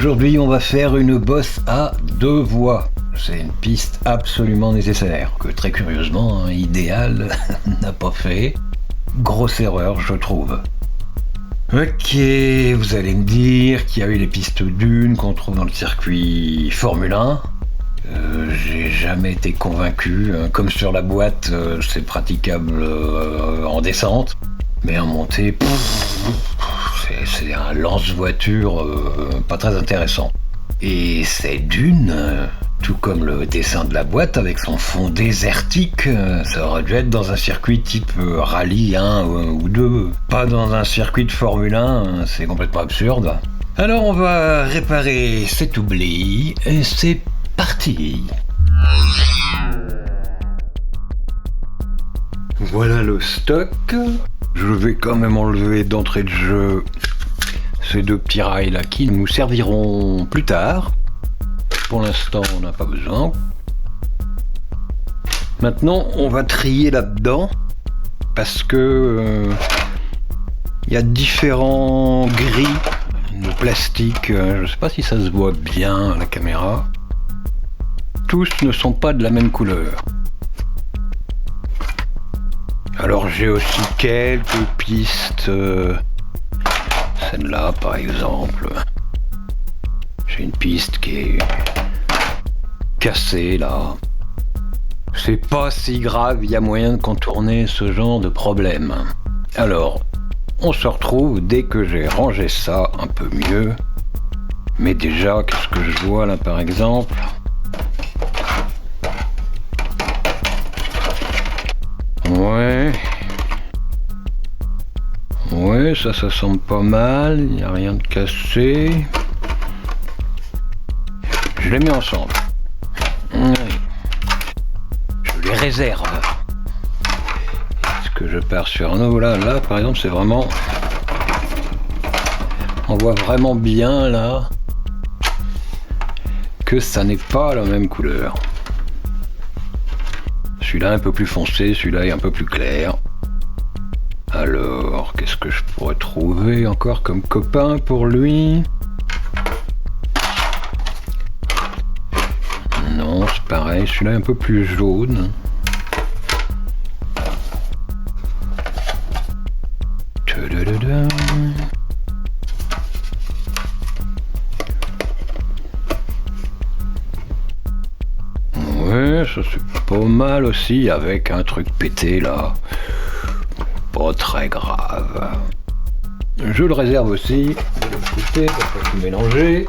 Aujourd'hui, on va faire une bosse à 2 voix. C'est une piste absolument nécessaire, que très curieusement, Ideal n'a pas fait. Grosse erreur, je trouve. Ok, vous allez me dire qu'il y a eu les pistes dunes qu'on trouve dans le circuit Formule 1. J'ai jamais été convaincu. Comme sur la boîte, c'est praticable en descente. Mais en montée, c'est un lance-voiture pas très intéressant. Et ces dunes, tout comme le dessin de la boîte avec son fond désertique, ça aurait dû être dans un circuit type rallye 1 ou 2. Pas dans un circuit de Formule 1, c'est complètement absurde. Alors on va réparer cet oubli et c'est parti. Voilà le stock. Je vais quand même enlever d'entrée de jeu ces 2 petits rails là qui nous serviront plus tard. Pour l'instant, on n'a pas besoin. Maintenant, on va trier là-dedans parce que y a différents gris de plastique. Je sais pas si ça se voit bien à la caméra. Tous ne sont pas de la même couleur. Alors j'ai aussi quelques pistes. Celle-là, par exemple. J'ai une piste qui est cassée là. C'est pas si grave, il y a moyen de contourner ce genre de problème. Alors, on se retrouve dès que j'ai rangé ça un peu mieux. Mais déjà, qu'est-ce que je vois là par exemple ? Ouais, ça semble pas mal, il n'y a rien de cassé. Je les mets ensemble. Oui. Je les réserve. Est-ce que je pars sur un nouveau là par exemple, c'est vraiment... On voit vraiment bien là que ça n'est pas la même couleur. Celui-là est un peu plus foncé, celui-là est un peu plus clair. Alors, qu'est-ce que je pourrais trouver encore comme copain pour lui ? Non, c'est pareil, celui-là est un peu plus jaune. Ouais, ça c'est pas mal aussi, avec un truc pété là. Pas très grave. Je le réserve aussi de l'autre côté pour pas tout mélanger.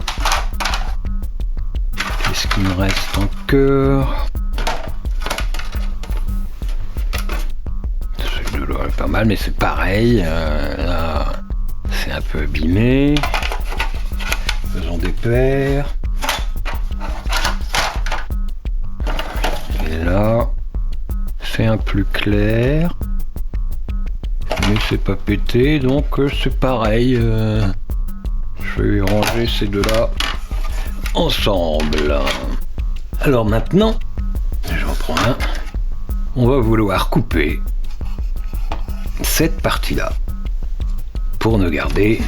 Qu'est-ce qu'il me reste encore ? Celui-là est pas mal, mais c'est pareil. Là, c'est un peu abîmé. Faisons des paires. Et là, c'est un plus clair. Mais c'est pas pété, donc c'est pareil. Je vais ranger ces deux-là ensemble. Alors maintenant, j'en prends un. On va vouloir couper cette partie-là pour ne garder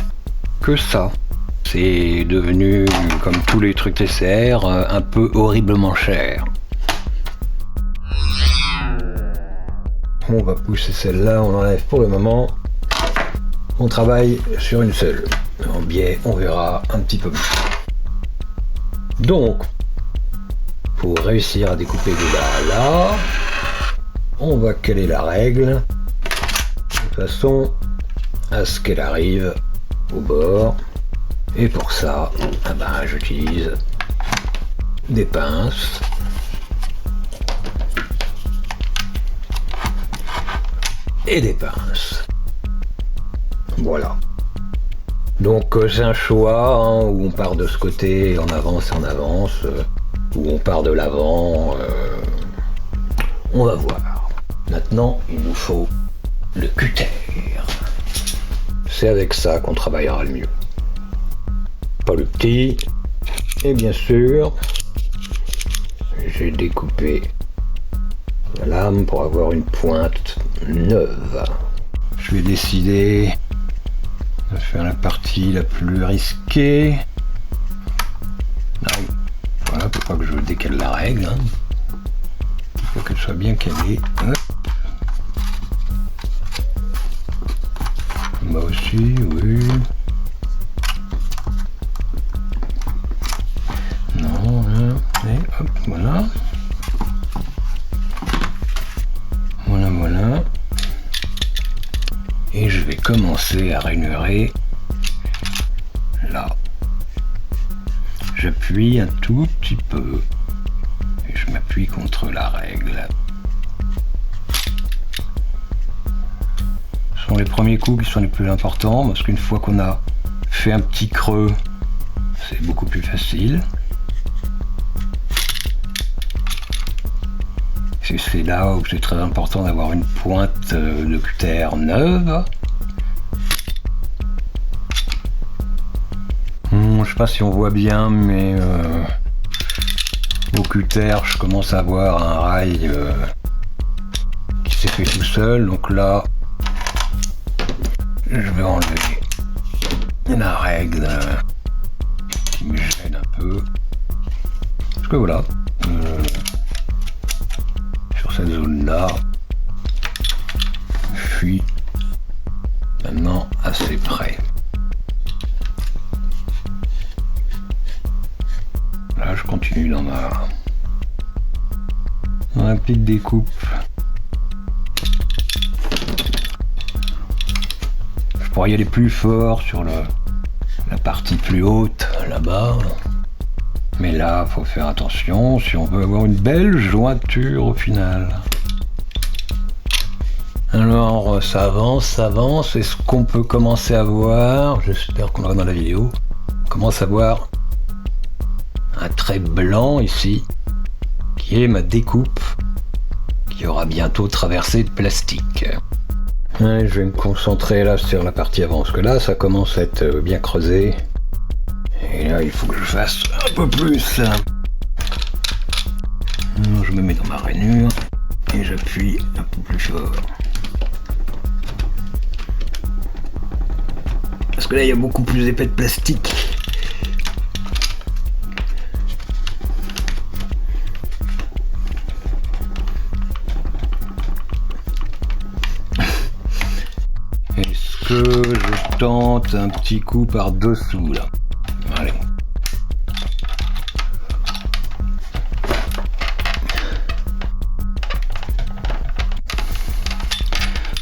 que ça. C'est devenu, comme tous les trucs TCR, un peu horriblement cher. On va pousser celle-là, on enlève pour le moment. On travaille sur une seule. En biais, on verra un petit peu plus. Donc, pour réussir à découper de là à là, on va caler la règle de façon à ce qu'elle arrive au bord. Et pour ça, j'utilise des pinces. Et des pinces. Voilà. Donc c'est un choix où on part de ce côté, on avance, où on part de l'avant. On va voir. Maintenant, il nous faut le cutter. C'est avec ça qu'on travaillera le mieux. Pas le petit. Et bien sûr, j'ai découpé la lame pour avoir une pointe neuve. Je vais décider de faire la partie la plus risquée. Voilà, pour pas que je décale la règle. Hein. Il faut qu'elle soit bien calée. Hop. Bah aussi, oui. Non, hein. Et hop, voilà. Voilà. Et je vais commencer à rainurer là. J'appuie un tout petit peu et je m'appuie contre la règle. Ce sont les premiers coups qui sont les plus importants parce qu'une fois qu'on a fait un petit creux, c'est beaucoup plus facile. C'est là où c'est très important d'avoir une pointe de cutter neuve. Je sais pas si on voit bien, mais au cutter, je commence à avoir un rail qui s'est fait tout seul. Donc là, je vais enlever la règle qui me gêne un peu. Parce que voilà. Cette zone-là, je suis maintenant assez près. Là, je continue dans ma petite découpe. Je pourrais y aller plus fort sur la partie plus haute, là-bas. Mais là, faut faire attention si on veut avoir une belle jointure au final. Alors, ça avance. Est-ce qu'on peut commencer à voir, j'espère qu'on l'aura dans la vidéo, on commence à voir un trait blanc ici, qui est ma découpe, qui aura bientôt traversé de plastique. Allez, je vais me concentrer là sur la partie avant, parce que là, ça commence à être bien creusé. Et là, il faut que je fasse un peu plus. Alors, je me mets dans ma rainure et j'appuie un peu plus fort. Parce que là, il y a beaucoup plus épais de plastique. Est-ce que je tente un petit coup par dessous là? Allez.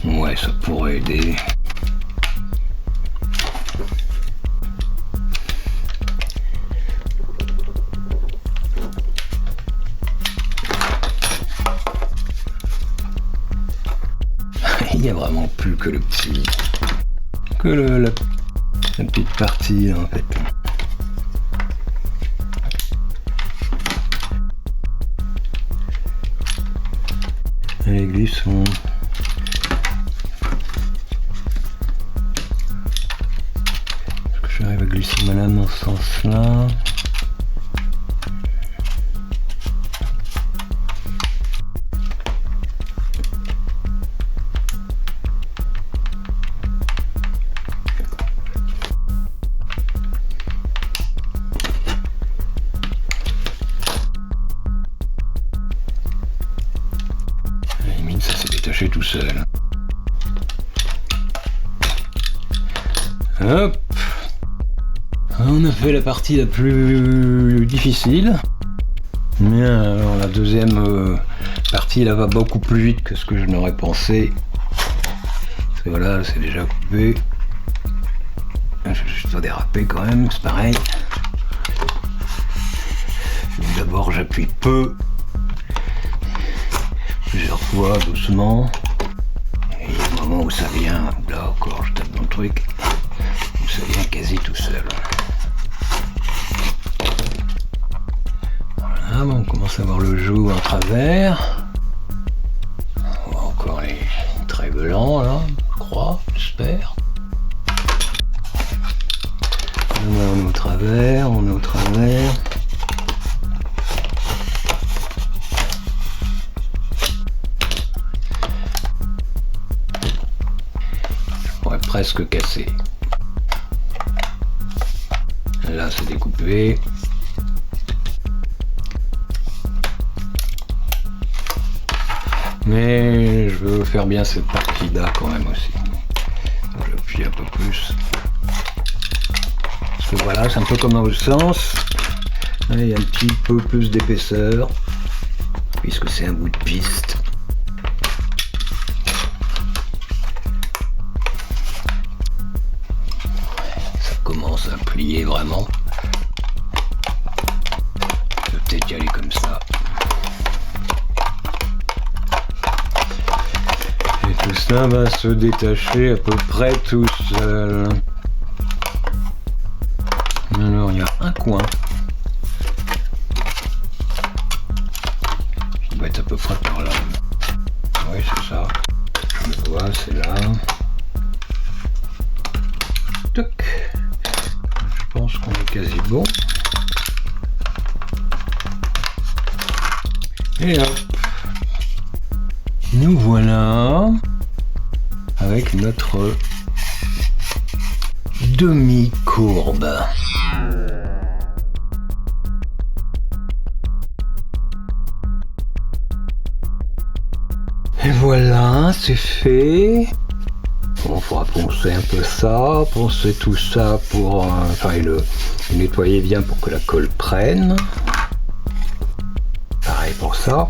Ouais, ça pourrait aider. Il n'y a vraiment plus que le petit... que la petite partie en fait. Allez, glissons. Est-ce que j'arrive à glisser ma lame dans ce sens-là? Tout seul. Hop. On a fait la partie la plus difficile. Mais alors la deuxième partie là va beaucoup plus vite que ce que je n'aurais pensé. Parce que voilà, c'est déjà coupé. Je dois déraper quand même, c'est pareil. D'abord j'appuie peu. Plusieurs fois, doucement. Et il y a un moment où ça vient, là encore, je tape dans le truc, où ça vient quasi tout seul. Voilà, bon, on commence à voir le jour à travers. On voit encore les traits blancs, là, je crois, j'espère. On est au travers, presque cassé. Là c'est découpé. Mais je veux faire bien cette partie-là quand même aussi. J'appuie un peu plus. Parce que voilà, c'est un peu comme dans l'autre sens. Il y a un petit peu plus d'épaisseur, puisque c'est un bout de piste. Ça commence à plier vraiment. Je peux peut-être y aller comme ça. Et tout ça va se détacher à peu près tout seul. Alors il y a un coin qui doit être à peu près par là. Oui, c'est ça. Je le vois, c'est là. Toc. Je pense qu'on est quasi bon. Et hop. Nous voilà avec notre demi-courbe. Et voilà, c'est fait. Bon, faudra poncer un peu ça, poncer tout ça pour le nettoyer bien pour que la colle prenne. Pareil pour ça.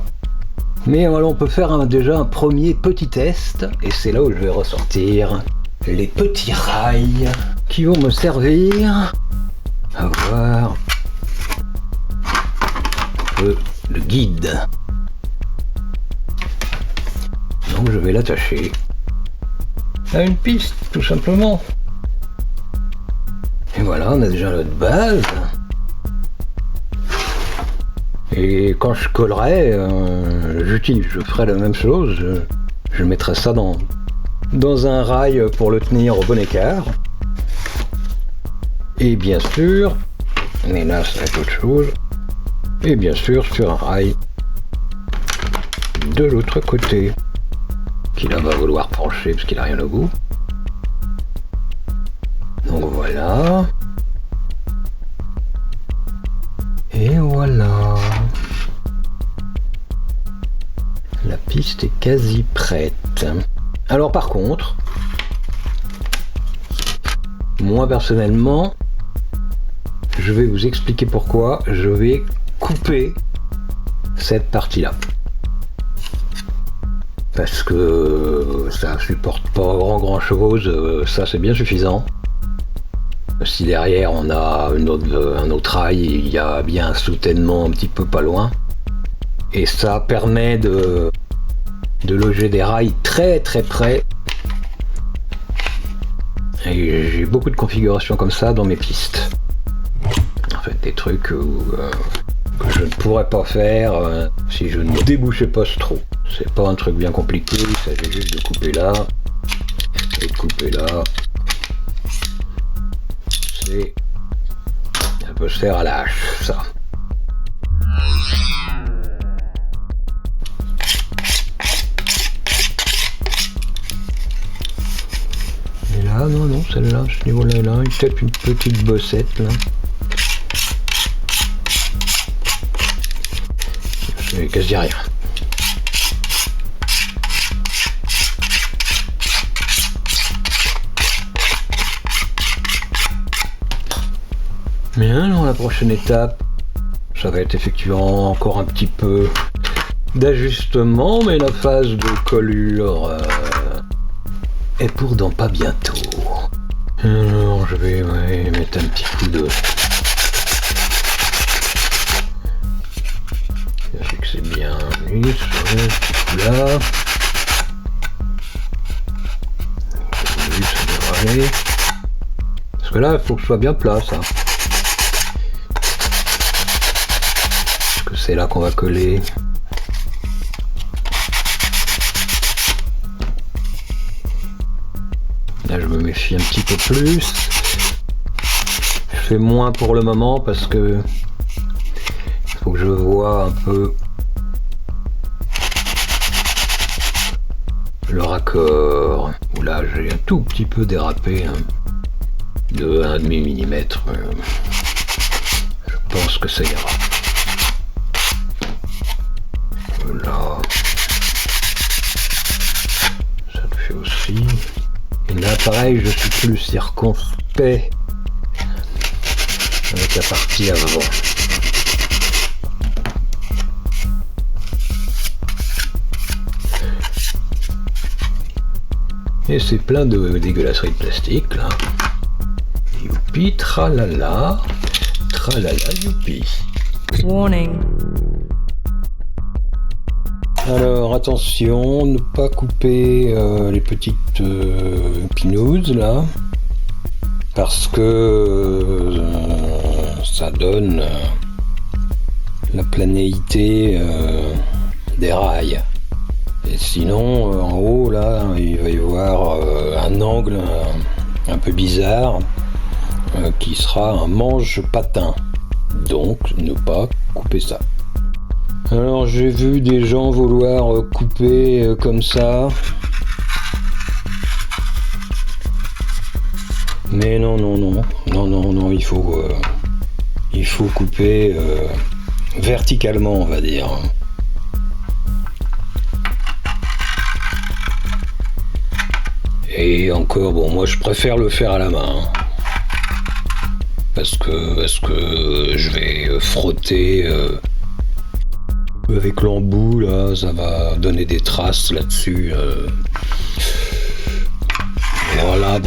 Mais voilà, on peut faire déjà un premier petit test, et c'est là où je vais ressortir les petits rails qui vont me servir à voir le guide. Donc je vais l'attacher à une piste, tout simplement. Et voilà, on a déjà notre base. Et quand je collerai, je ferai la même chose. Je mettrai ça dans un rail pour le tenir au bon écart. Et bien sûr, mais là ça va être autre chose. Et bien sûr sur un rail de l'autre côté, qui là va vouloir pencher parce qu'il n'a rien au bout. Donc voilà. Et voilà. La piste est quasi prête. Alors par contre, moi personnellement, je vais vous expliquer pourquoi je vais couper cette partie-là. Parce que ça supporte pas grand chose, ça c'est bien suffisant. Si derrière on a un autre rail, il y a bien un soutènement un petit peu pas loin. Et ça permet de loger des rails très près. Et j'ai beaucoup de configurations comme ça dans mes pistes. En fait, des trucs que je ne pourrais pas faire si je ne débouchais pas ce trou. C'est pas un truc bien compliqué, il s'agit juste de couper là et de couper là. Ça peut se faire à la hache, ça. Et là, non, celle-là, ce niveau-là, il y a peut-être une petite bossette, là. C'est quasi rien. Bien, alors la prochaine étape, ça va être effectivement encore un petit peu d'ajustement, mais la phase de collure est pour dans pas bientôt. Alors je vais mettre un petit coup de... Fixer bien lui, sur ce petit coup là. Ça devrait aller. Parce que là, il faut que ce soit bien plat, ça. C'est là qu'on va coller. Là je me méfie un petit peu plus. Je fais moins pour le moment parce que il faut que je vois un peu le raccord. Où là j'ai un tout petit peu dérapé de 1,5 mm. Je pense que ça ira. Là. Là pareil, je suis plus circonspect avec la partie avant. Et c'est plein de dégueulasseries de plastique là. Youpi, tralala, youpi. Warning. Alors attention, ne pas couper les petites pinouses là, parce que ça donne la planéité des rails. Et sinon, en haut là, il va y avoir un angle un peu bizarre qui sera un manche-patin. Donc, ne pas couper ça. Alors j'ai vu des gens vouloir couper comme ça. Mais non, il faut couper verticalement, on va dire. Et encore, bon, moi je préfère le faire à la main. Parce que je vais frotter avec l'embout là, ça va donner des traces là-dessus. Voilà.